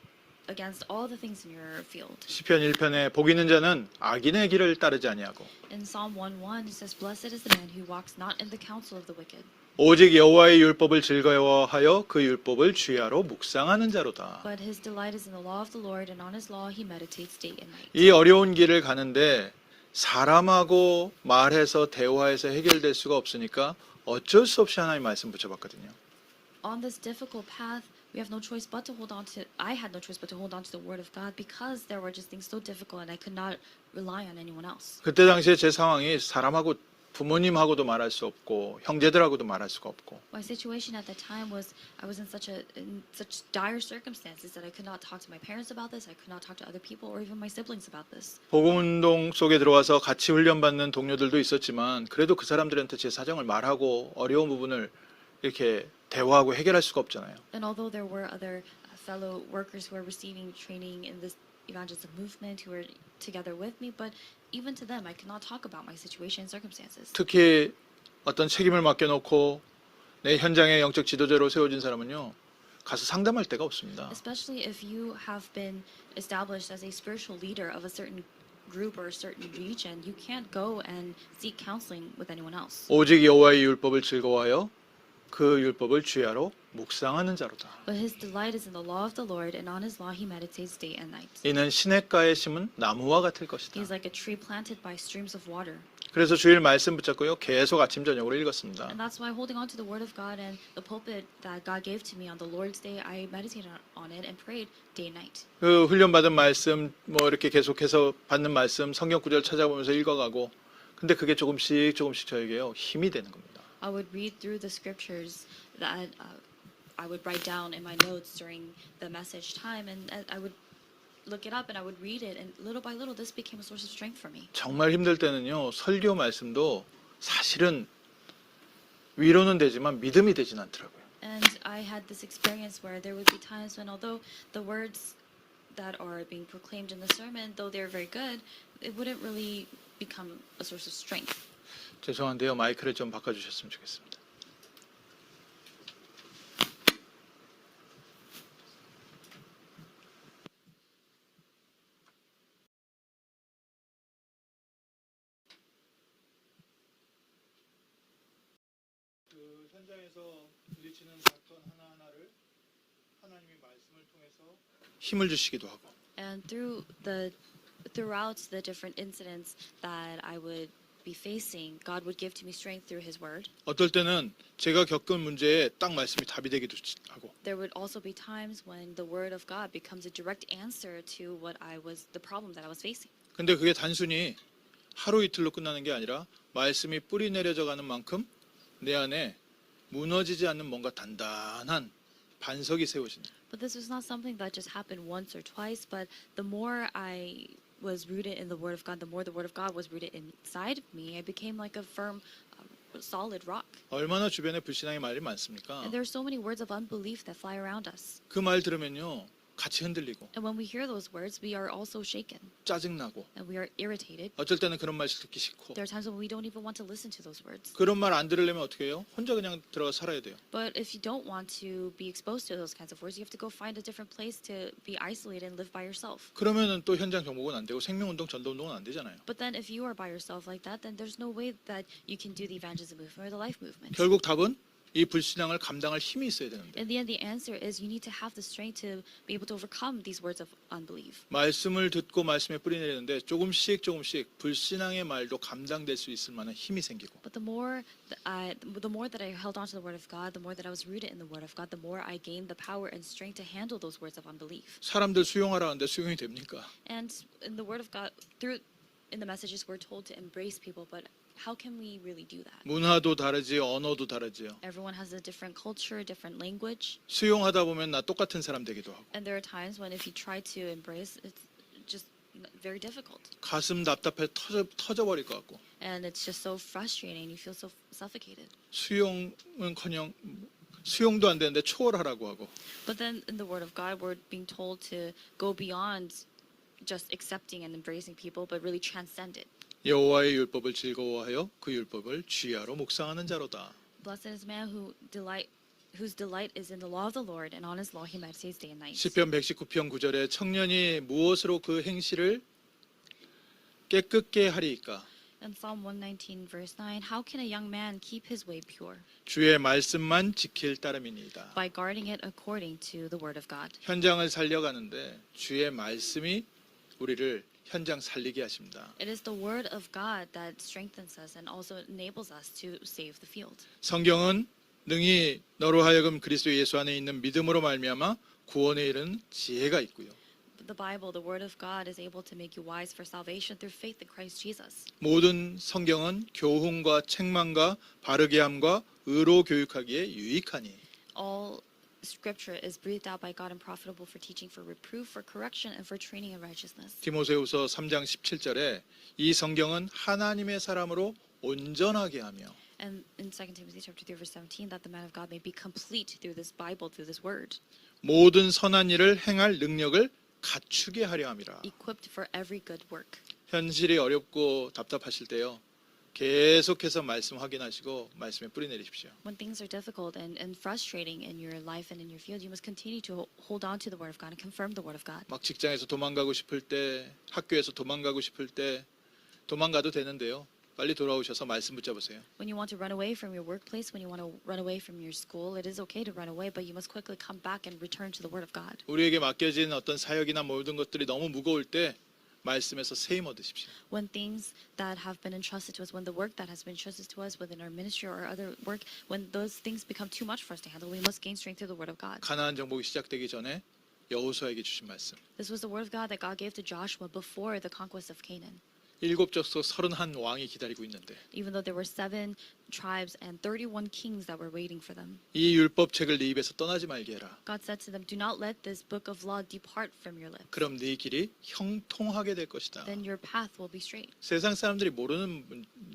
against all the things in your field. 시편 1편에 복 있는 자는 악인의 길을 따르지 아니하고 In Psalm 1:1 it says, "Blessed is the man who walks not in the counsel of the wicked, 오직 여호와의 율법을 즐거워하여 그 율법을 주야로 묵상하는 자로다. but his delight is in the law of the Lord, and on his law he meditates day and night." 이 어려운 길을 가는데 사람하고 말해서 대화해서 해결될 수가 없으니까 어쩔 수 없이 하나님 말씀 붙여봤거든요. On this difficult path, we have no choice but to hold on to. I had no choice but to hold on to the word of God because there were just things so difficult, and I could not rely on anyone else. 그때 당시에 제 상황이 사람하고 부모님하고도 말할 수 없고 형제들하고도 말할 수가 없고 My situation at that time was I was in such dire circumstances that I could not talk to my parents about this. I could not talk to other people or even my siblings about this. 복음운동 속에 들어와서 같이 훈련받는 동료들도 있었지만 그래도 그 사람들한테 제 사정을 말하고 어려운 부분을 이렇게 대화하고 해결할 수가 없잖아요. And although there were other fellow workers who were receiving training in this evangelism movement who were together with me, but even to them I could not talk about my situation and circumstances. 특히 어떤 책임을 맡겨놓고 내 현장의 영적 지도자로 세워진 사람은요 가서 상담할 데가 없습니다. Especially if you have been established as a spiritual leader of a certain group or a certain region, you can't go and seek counseling with anyone else. 오직 여호와의 율법을 즐거워하여 그 율법을 주야로 묵상하는 자로다. But his delight is in the law of the Lord, and on his law he meditates day and night. 이는 시냇가에 심은 나무와 같을 것이다. He is like a tree planted by streams of water. 그래서 주일 말씀 붙잡고요 계속 아침 저녁으로 읽었습니다. And that's why holding on to the word of God and the pulpit that God gave to me on the Lord's day, I meditated on it and prayed day and night. 그 훈련받은 말씀 뭐 이렇게 계속해서 받는 말씀 성경 구절 찾아보면서 읽어가고 근데 그게 조금씩 저에게요 힘이 되는 겁니다. I would read through the scriptures that I would write down in my notes during the message time, and I would look it up and I would read it, and little by little this became a source of strength for me. 정말 힘들 때는요 설교 말씀도 사실은 위로는 되지만 믿음이 되진 않더라고요. And I had this experience where there would be times when, although the words that are being proclaimed in the sermon, though they're very good, it wouldn't really become a source of strength. 죄송한데요 마이크를 좀 바꿔주셨으면 좋겠습니다. 그 현장에서 부딪히는 사건 하나하나를 하나님의 말씀을 통해서 힘을 주시기도 하고 And throughout the different incidents that I would be facing, God would give to me strength through His Word. 어떨 때는 제가 겪은 문제에 딱 말씀이 답이 되기도 하고 There would also be times when the Word of God becomes a direct answer to the problem that I was facing. 근데 그게 단순히 하루 이틀로 끝나는 게 아니라 말씀이 뿌리 내려져 가는 만큼 내 안에 무너지지 않는 뭔가 단단한 반석이 세워지는 But this was not something that just happened once or twice, but the more I was rooted in the Word of God, the more the Word of God was rooted inside of me, I became like a firm, solid rock. 얼마나 주변에 불신앙의 말이 많습니까? And there are so many words of unbelief that fly around us. 그 말 들으면요 같이 흔들리고 And when we hear those words, we are also shaken 짜증나고 and we are irritated. 어쩔 때는 그런 말 듣기 싫고 There are times when we don't even want to listen to those words. 그런 말 안 들으려면 어떻게 해요? 혼자 그냥 들어가 살아야 돼요. But if you don't want to be exposed to those kinds of words, you have to go find a different place to be isolated and live by yourself. 그러면은 또 현장 경복은 안 되고 생명운동 전도운동은 안 되잖아요. But then if you are by yourself like that, then there's no way that you can do the evangelism movement or the life movement. 결국 답은 이 불신앙을 감당할 힘이 있어야 되는데 In the end, the answer is you need to have the strength to be able to overcome these words of unbelief. 말씀을 듣고 말씀에 뿌리 내리는데 조금씩 불신앙의 말도 감당될 수 있을 만한 힘이 생기고 But the more that I held on to the word of God, the more that I was rooted in the word of God, the more I gained the power and strength to handle those words of unbelief. 사람들 수용하라는데 수용이 됩니까? And in the word of God, in the messages, we're told to embrace people, but how can we really do that? 문화도 다르지 언어도 다르지요. Everyone has a different culture, different language, 수용하다 보면 나 똑같은 사람 되기도 하고 and there are times when if you try to embrace, it's just very difficult. 가슴 답답해 터져버릴 것 같고 And it's just so frustrating. You feel so suffocated. 수용은커녕 수용도 안 되는데 초월하라고 하고 But then in the Word of God, we're being told to go beyond just accepting and embracing people, but really transcend it. 여호와의 율법을 즐거워하여 그 율법을 주야로 묵상하는 자로다. Blessed is man whose delight is in the law of the Lord, and on his law he meditates day and night. 시편 119편 9절에 청년이 무엇으로 그 행실을 깨끗게 하리이까? In Psalm 119 verse 9, how can a young man keep his way pure? 주의 말씀만 지킬 따름이니이다. By guarding it according to the word of God. 현장을 살려가는데 주의 말씀이 우리를 현장 살리게 하십니다. It is the word of God that strengthens us and also enables us to save the field. 성경은 능히 너로 하여금 그리스도 예수 안에 있는 믿음으로 말미암아 구원에 이르는 지혜가 있고요. The Bible, the word of God, is able to make you wise for salvation through faith in Christ Jesus. 모든 성경은 교훈과 책망과 바르게 함과 의로 교육하기에 유익하니. All scripture is breathed out by God and profitable for teaching, for reproof, for correction, and for training in righteousness. 디모데후서 3장 17절에 이 성경은 하나님의 사람으로 온전하게 하며 And in 2 Timothy chapter 3 verse 17, that the man of God may be complete through this Bible, through this word, 모든 선한 일을 행할 능력을 갖추게 하려 함이라. equipped for every good work. 현실이 어렵고 답답하실 때요. 계속해서 말씀 확인하시고 말씀에 뿌리 내리십시오. When things are difficult and frustrating in your life and in your field, you must continue to hold on to the word of God and confirm the word of God. 막 직장에서 도망가고 싶을 때, 학교에서 도망가고 싶을 때 도망가도 되는데요. 빨리 돌아오셔서 말씀 붙잡으세요. When you want to run away from your workplace, when you want to run away from your school, it is okay to run away, but you must quickly come back and return to the word of God. 우리에게 맡겨진 어떤 사역이나 모든 것들이 너무 무거울 때 말씀에서 세임 얻으십시오. When things that have been entrusted to us, when the work that has been entrusted to us within our ministry or other work, when those things become too much for us to handle, we must gain strength through the word of God. 가나안 정복이 시작되기 전에 여호수아에게 주신 말씀. This was the word of God that God gave to Joshua before the conquest of Canaan. 일곱 족속 31 왕이 기다리고 있는데 Even though there were 7 tribes and 31 kings that were waiting for them. 이 율법책을 네 입에서 떠나지 말게 해라. God said to them, do not let this book of law depart from your lips. 그럼 네 길이 형통하게 될 것이다. Then your path will be straight 세상 사람들이 모르는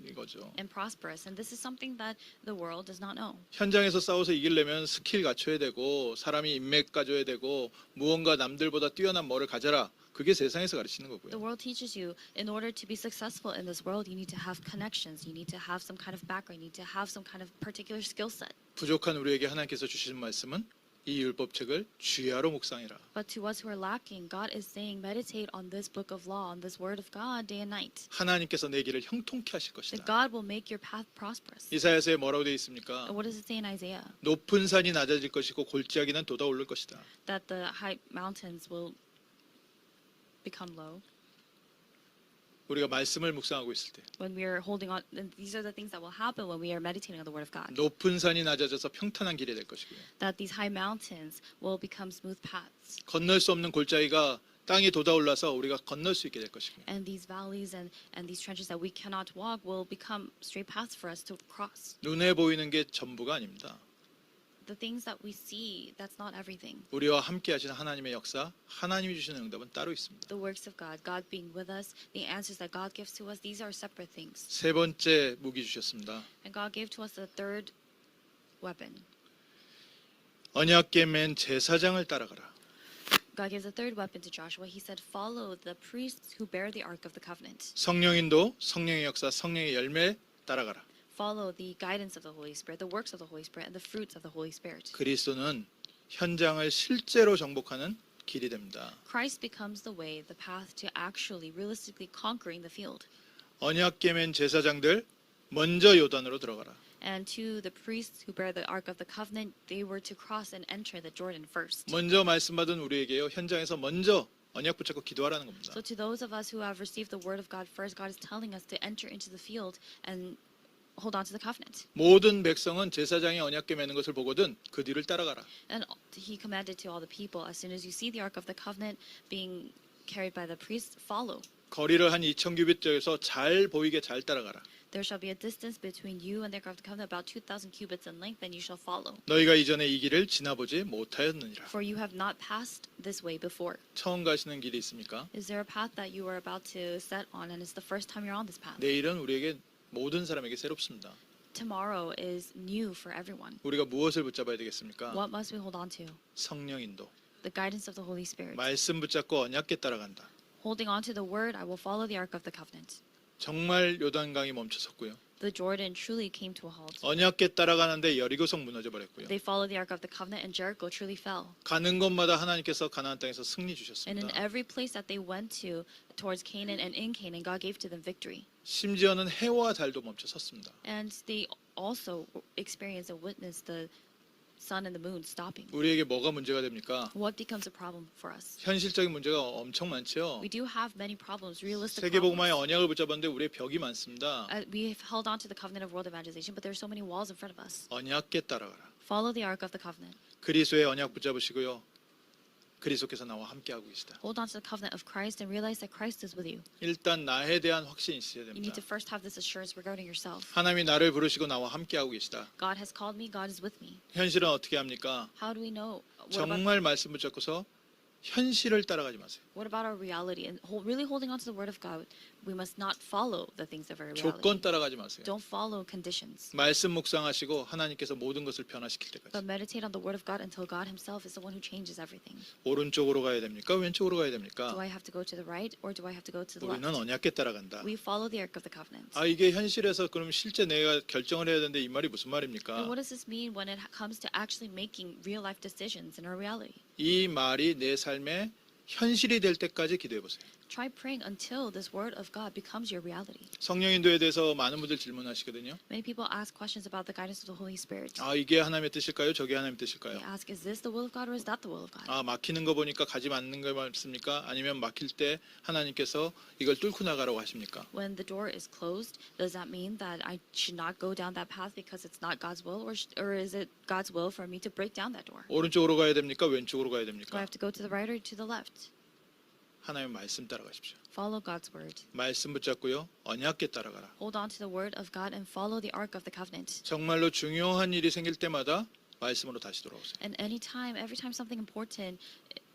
이거죠. and prosperous. And this is something that the world does not know. 현장에서 싸워서 이기려면 스킬 갖춰야 되고 사람이 인맥 가져야 되고 무언가 남들보다 뛰어난 뭐를 가져라. 그게 세상에서 가르치는 The 거고요. world teaches you in order to be successful in this world, you need to have connections, you need to have some kind of background, you need to have some kind of particular skill set. 부족한 우리에게 하나님께서 주시는 말씀은 이 율법책을 주야로 묵상해라. But to us who are lacking, God is saying, meditate on this book of law, on this word of God day and night. 하나님께서 내 길을 형통케 하실 That 것이다. God will make your path prosperous. 이사야서에 뭐라고 되어 있습니까? And what does it say in Isaiah? 높은 산이 낮아질 것이고 골짜기는 돋아오를 것이다. That the high mountains will become low. 우리가 말씀을 묵상하고 있을 때 When we are holding on, and these are the things that will happen when we are meditating on the word of God. 높은 산이 낮아져서 평탄한 길이 될 것이고요. That these high mountains will become smooth paths. 건널 수 없는 골짜기가 땅에 돋아올라서 우리가 건널 수 있게 될 것이고요. And these valleys and these trenches that we cannot walk will become straight paths for us to cross. 눈에 보이는 게 전부가 아닙니다. The things that we see, that's not everything. 우리와 함께 하시는 하나님의 역사, 하나님이 주시는 응답은 따로 있습니다. The works of God, God being with us, the answers that God gives to us, these are separate things. 세 번째 무기 주셨습니다. And God gave to us the third weapon. 언약궤 맨 제사장을 따라가라. God gives a third weapon to Joshua. He said, follow the priests who bear the ark of the covenant. 성령인도, 성령의 역사, 성령의 열매 따라가라. Follow the guidance of the Holy Spirit, the works of the Holy Spirit, and the fruits of the Holy Spirit. 그리스도는 현장을 실제로 정복하는 길이 됩니다. Christ becomes the way, the path to actually, realistically conquering the field. 언약궤 맨 제사장들 먼저 요단으로 들어가라. And to the priests who bear the ark of the covenant, they were to cross and enter the Jordan first. 먼저 말씀받은 우리에게요. 현장에서 먼저 언약 붙잡고 기도하라는 겁니다. So to those of us who have received the word of God first, God is telling us to enter into the field and hold on to the covenant. 모든 백성은 제사장이 언약궤 매는 것을 보거든 그 뒤를 따라가라. And he commanded to all the people, as soon as you see the ark of the covenant being carried by the priests, follow. 거리를 한 2,000규빗에서 잘 보이게 잘 따라가라. There shall be a distance between you and the ark of the covenant about 2,000 cubits in length, and you shall follow. 너희가 이전에 이 길을 지나보지 못하였느니라. For you have not passed this way before. 처음 가시는 길이 있습니까? Is there a path that you are about to set on, and it's the first time you're on this path? 내일은 우리에게 모든 사람에게 새롭습니다. tomorrow is new for everyone. 우리가 무엇을 붙잡아야 되겠습니까? What must we hold on to? 성령 인도. The guidance of the Holy Spirit. 말씀 붙잡고 언약궤 따라간다. Holding on to the word, I will follow the ark of the covenant. 정말 요단강이 멈춰섰고요. The Jordan truly came to a halt. 언약궤 따라가는데 여리고성 무너져 버렸고요. They followed the ark of the covenant, and Jericho truly fell. 가는 곳마다 하나님께서 가나안 땅에서 승리 And in 주셨습니다. every place that they went to towards Canaan and in Canaan, God gave to them victory. 심지어는 해와 달도 멈춰섰습니다. And they also experienced and witnessed the sun and the moon stopping. 우리에게 뭐가 문제가 됩니까? What becomes a problem for us? 현실적인 문제가 엄청 많죠. We do have many problems, realistic 세계복음화의 problems. 언약을 붙잡았는데 우리의 벽이 많습니다. We have held on to the covenant of world evangelization, but there are so many walls in front of us. 언약궤 따라가라. Follow the ark of the covenant. 그리스도의 언약 붙잡으시고요. 그리스도께서 나와 함께하고 계시다. Hold on to the covenant of Christ and realize that Christ is with you. 일단 나에 대한 확신이 있어야 You need 됩니다. to first have this assurance regarding yourself. 하나님이 나를 부르시고 나와 함께하고 계시다. God has called me, God is with me. 현실은 어떻게 합니까? How do we know? What 정말 말씀 붙잡고서 현실을 따라가지 마세요. about our reality? And really holding on to the word of God, we must not follow the things of our 조건 reality. 따라가지 마세요. Don't follow conditions, 말씀 묵상하시고 하나님께서 모든 것을 변화시킬 때까지. but meditate on the word of God until God himself is the one who changes everything. 오른쪽으로 가야 됩니까? 왼쪽으로 가야 됩니까? Do I have to go to the right or do I have to go to the 우리는 left? 언약궤 따라간다. We follow the ark of the covenant. 아 이게 현실에서 그럼 실제 내가 결정을 해야 되는데 이 말이 무슨 And 말입니까? what does this mean when it comes to actually making real life decisions in our reality? 이 말이 내 삶의 현실이 될 때까지 기도해 보세요. Try praying until this word of God becomes your reality. 성령 인도에 대해서 많은 분들 질문하시거든요. Many people ask questions about the guidance of the Holy Spirit. 아 이게 하나님의 뜻일까요? 저게 하나님의 They 뜻일까요? ask, is this the will of God or is that the will of God? 아 막히는 거 보니까 가지 않는 거 맞습니까? 아니면 막힐 때 하나님께서 이걸 뚫고 나가라고 하십니까? When the door is closed, does that mean that I should not go down that path because it's not God's will, or is it God's will for me to break down that door? 오른쪽으로 가야 됩니까? 왼쪽으로 가야 Do I 됩니까? have to go to the right or to the left? 하나님의 말씀 따라가십시오. Follow God's word. 말씀 붙잡고요. 언약궤 따라가라. Hold on to the word of God and follow the ark of the covenant. 정말로 중요한 일이 생길 때마다 말씀으로 다시 돌아오세요. And every time something important,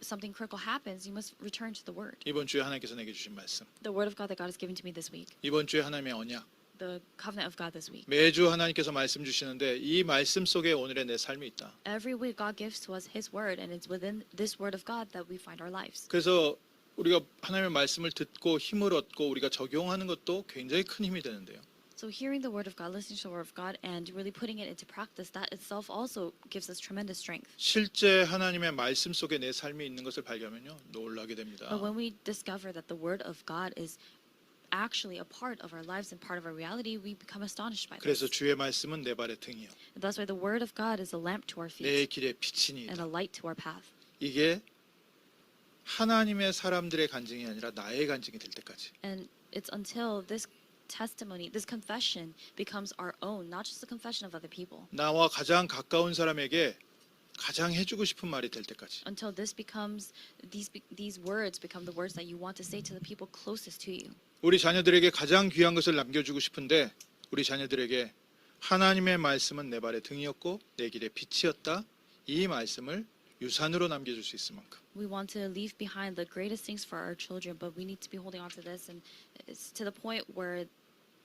something critical happens, you must return to the word. 이번 주에 하나님께서 내게 주신 말씀. The word of God that God has given to me this week. 이번 주에 하나님의 언약. The covenant of God this week. 매주 하나님께서 말씀 주시는데 이 말씀 속에 오늘의 내 삶이 있다. Every week God gives to us His word, and it's within this word of God that we find our lives. 그래서 우리가 하나님의 말씀을 듣고 힘을 얻고 우리가 적용하는 것도 굉장히 큰 힘이 되는데요. So hearing the word of God, listening to the word of God, and really putting it into practice, that itself also gives us tremendous strength. 실제 하나님의 말씀 속에 내 삶이 있는 것을 발견하면요. 놀라게 됩니다. But when we discover that the word of God is actually a part of our lives and part of our reality, we become astonished by 그래서 this. 주의 말씀은 내 발의 등이요. And that's why the word of God is a lamp to our 내 feet 길의 빛이니 and a light to our path. 이게 하나님의 사람들의 간증이 아니라 나의 간증이 될 때까지. And it's until this testimony, this confession becomes our own, not just the confession of other people. 나와 가장 가까운 사람에게 가장 해주고 싶은 말이 될 때까지. Until this becomes these words become the words that you want to say to the people closest to you. 우리 자녀들에게 가장 귀한 것을 남겨주고 싶은데 우리 자녀들에게 하나님의 말씀은 내 발의 등이었고 내 길의 빛이었다. 이 말씀을 유산으로 남겨줄 수 있을 만큼. We want to leave behind the greatest things for our children, but we need to be holding on to this, and it's to the point where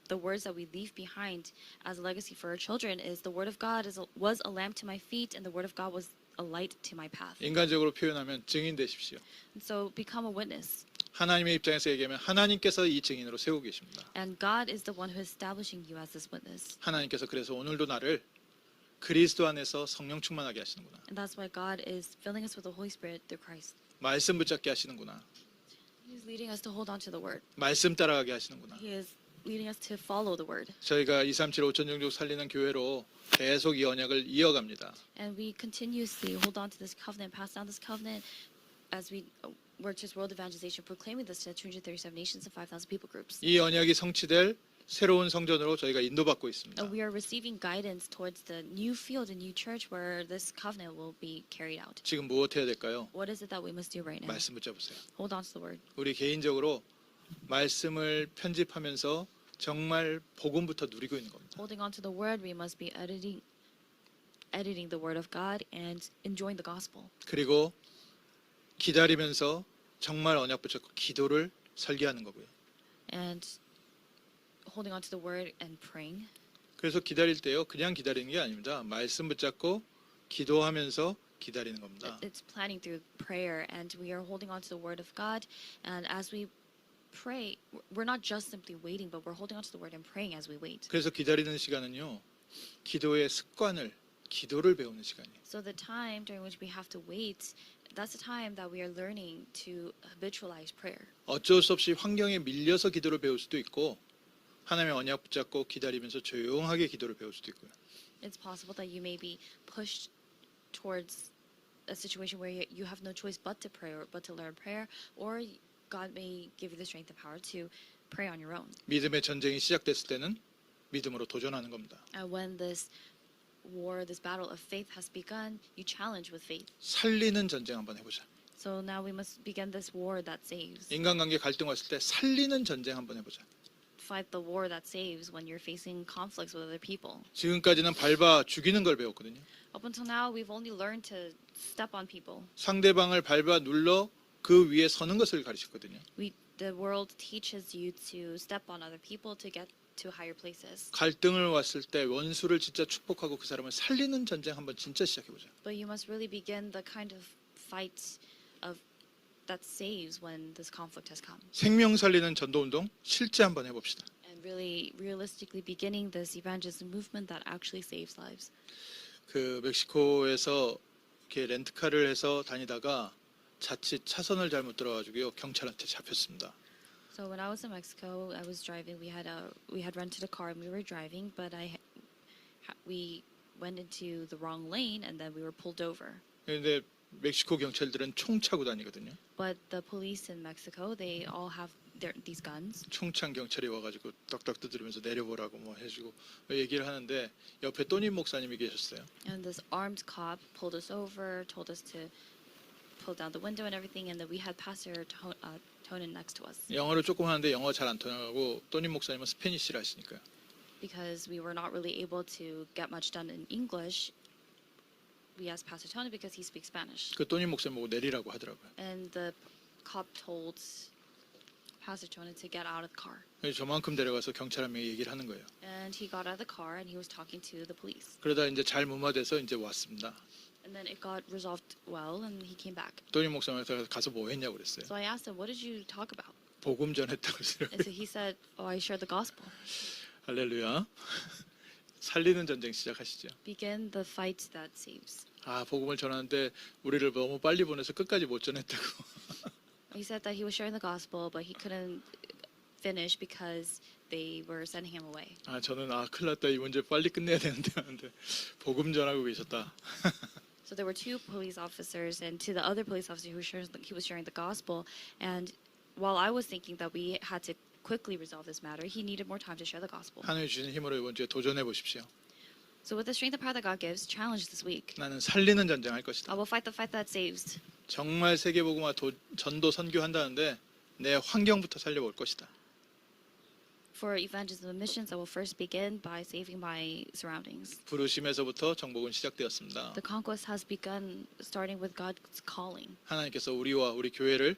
the words that we leave behind as a legacy for our children is the word of God was a lamp to my feet, and the word of God was a light to my path. 인간적으로 표현하면 증인 되십시오. And so become a witness. 하나님의 입장에서 얘기하면 하나님께서 이 증인으로 세우고 계십니다. And God is the one who is establishing you as this witness. 하나님께서 그래서 오늘도 나를 그리스도 안에서 성령 충만하게 하시는구나. And that's why God is filling us with the Holy Spirit through Christ. 말씀 붙잡게 하시는구나. He is leading us to hold on to the word. 말씀 따라가게 하시는구나. He is leading us to follow the word. 저희가 237 5천 종족 살리는 교회로 계속 이 언약을 이어갑니다. And we continuously hold on to this covenant, pass down this covenant as we work towards world evangelization, proclaiming this to 237 nations and 5,000 people groups. 이 언약이 성취될 새로운 성전으로 저희가 인도받고 있습니다. And we are receiving guidance towards the new field, a new church where this covenant will be carried out. 지금 무엇 해야 될까요? What is it that we must do right now? 말씀 붙잡으세요. Hold on to the word. 우리 개인적으로 말씀을 편집하면서 정말 복음부터 누리고 있는 겁니다. Holding on to the word, we must be editing the word of God and enjoying the gospel. 그리고 기다리면서 정말 언약 붙잡고 기도를 설계하는 거고요. And holding on to the word and praying. 그래서 기다릴 때요, 그냥 기다리는 게 아닙니다. 말씀 붙잡고 기도하면서 기다리는 겁니다. It's planning through prayer, and we are holding on to the word of God. And as we pray, we're not just simply waiting, but we're holding on to the word and praying as we wait. 그래서 기다리는 시간은요, 기도의 습관을, 기도를 배우는 시간이에요. So the time during which we have to wait, that's the time that we are learning to habitualize prayer. 어쩔 수 없이 환경에 밀려서 기도를 배울 수도 있고, 하나님의 언약 붙잡고 기다리면서 조용하게 기도를 배울 수도 있고요. It's possible that you may be pushed towards a situation where you have no choice but to pray or but to learn prayer, or God may give you the strength and power to pray on your own. 믿음의 전쟁이 시작됐을 때는 믿음으로 도전하는 겁니다. And when this war, this battle of faith has begun, you challenge with faith. 살리는 전쟁 한번 해보자. So now we must begin this war that saves. 인간관계 갈등 왔을 때 살리는 전쟁 한번 해보자. Fight the war that saves when you're facing conflicts with other people. 지금까지는 밟아 죽이는 걸 배웠거든요. Up until now, we've only learned to step on people. 상대방을 밟아 눌러 그 위에 서는 것을 가르쳤거든요. The world teaches you to step on other people to get to higher places. 갈등을 왔을 때 원수를 진짜 축복하고 그 사람을 살리는 전쟁 한번 진짜 시작해보자. But you must really begin the kind of fight of that saves when this conflict has come. 생명 살리는 전도운동 실제 한번 해봅시다. And really realistically beginning this evangelism movement that actually saves lives. 그 멕시코에서 이렇게 렌트카를 해서 다니다가 자칫 차선을 잘못 들어가지고요, 경찰한테 잡혔습니다. So when I was in Mexico, I was driving. We had rented a car and we were driving, but we went into the wrong lane and then we were pulled over. 그런데 멕시코 경찰들은 총 차고 다니거든요. But the police in Mexico, they all have these guns. 총찬 경찰이 와가지고 떡떡 두드리면서 내려보라고 뭐 해주고 얘기를 하는데 옆에 또님 목사님이 계셨어요. And this armed cop pulled us over, told us to pull down the window and everything, and then we had Pastor Tonin next to us. 영어를 조금 하는데 영어 잘 안 통하고 또님 목사님은 스페니쉬를 하시니까요. Because we were not really able to get much done in English, we asked Pastor Tonin because he speaks Spanish. 그 또님 목사님 보고 내리라고 하더라고요. And the cop told Pastor Tonin to get out of the car. 그래서 저만큼 데려가서 경찰 한 명이 얘기를 하는 거예요. And he got out of the car and he was talking to the police. 그러다 이제 잘 무마돼서 이제 왔습니다. And then it got resolved well and he came back. 또님 목사님한테 가서 뭐 했냐고 그랬어요. So I asked him, what did you talk about? 복음 전했다고 그러더라고요. And so he said, oh, I shared the gospel. 할렐루야. 살리는 전쟁 시작하시죠. Begin the fight that saves. 아, 복음을 전하는데 우리를 너무 빨리 보내서 끝까지 못 전했다고. He said that he was sharing the gospel, but he couldn't finish because they were sending him away. 아, 저는 큰일 났다. 이 문제 빨리 끝내야 되는데 하는데 복음 전하고 계셨다. So there were two police officers, and to the other police officer he was sharing the gospel. And while I was thinking that we had to quickly resolve this matter, he needed more time to share the gospel. 하나님 주신 힘으로 이번 주에 도전해 보십시오. So with the strength and power that God gives, challenge this week. 나는 살리는 전쟁 할 것이다. I will fight the fight that saves. 정말 세계복음화 전도 선교한다는데 내 환경부터 살려볼 것이다. For evangelism and missions, I will first begin by saving my surroundings. 부르심에서부터 정복은 시작되었습니다. The conquest has begun, starting with God's calling. 하나님께서 우리와 우리 교회를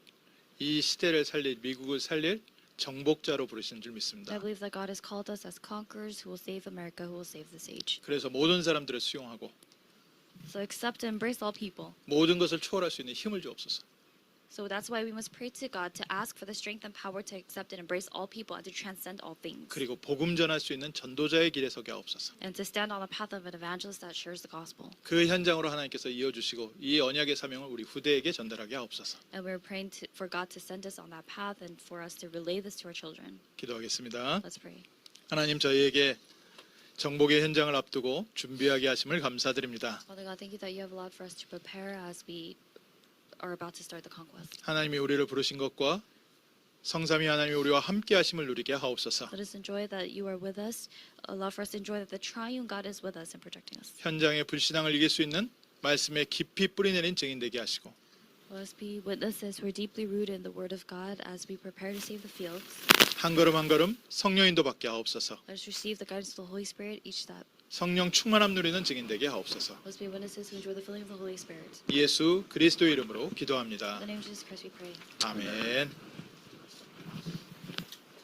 이 시대를 살릴, 미국을 살릴 정복자로 부르시는 줄 I 믿습니다. believe that God has called us as conquerors who will save America, who will save this age. 그래서 모든 사람들을 수용하고 So accept and embrace all people. 모든 것을 초월할 수 있는 힘을 주옵소서. So that's why we must pray to God to ask for the strength and power to accept and embrace all people and to transcend all things. 그리고 복음 전할 수 있는 전도자의 길에 서게 하옵소서. And to stand on the path of an evangelist that shares the gospel. 그 현장으로 하나님께서 이어주시고 이 언약의 사명을 우리 후대에게 전달하게 하옵소서. And we're praying for God to send us on that path and for us to relay this to our children. 기도하겠습니다. Let's pray. 하나님 저희에게 정복의 현장을 앞두고 준비하게 하심을 감사드립니다. Father God, thank you that you have allowed for us to prepare as we are about to start the conquest. 하나님이 우리를 부르신 것과 성삼위 하나님이 우리와 함께 하심을 누리게 하옵소서. Let us enjoy that you are with us. Allow for us to enjoy that the triune God is with us and protecting us. 현장의 불신앙을 이길 수 있는 말씀에 깊이 뿌리내린 증인 되게 하시고 Let us be witnesses who are deeply rooted in the Word of God as we prepare to save the fields. 한 걸음 한 걸음 성령 인도 받게 하옵소서. Let us receive the guidance of the Holy Spirit each step. 성령 충만함 누리는 증인 되게 하옵소서. Let us be witnesses who enjoy the filling of the Holy Spirit. 예수 그리스도의 이름으로 기도합니다. In the name of Jesus Christ we pray. 아멘.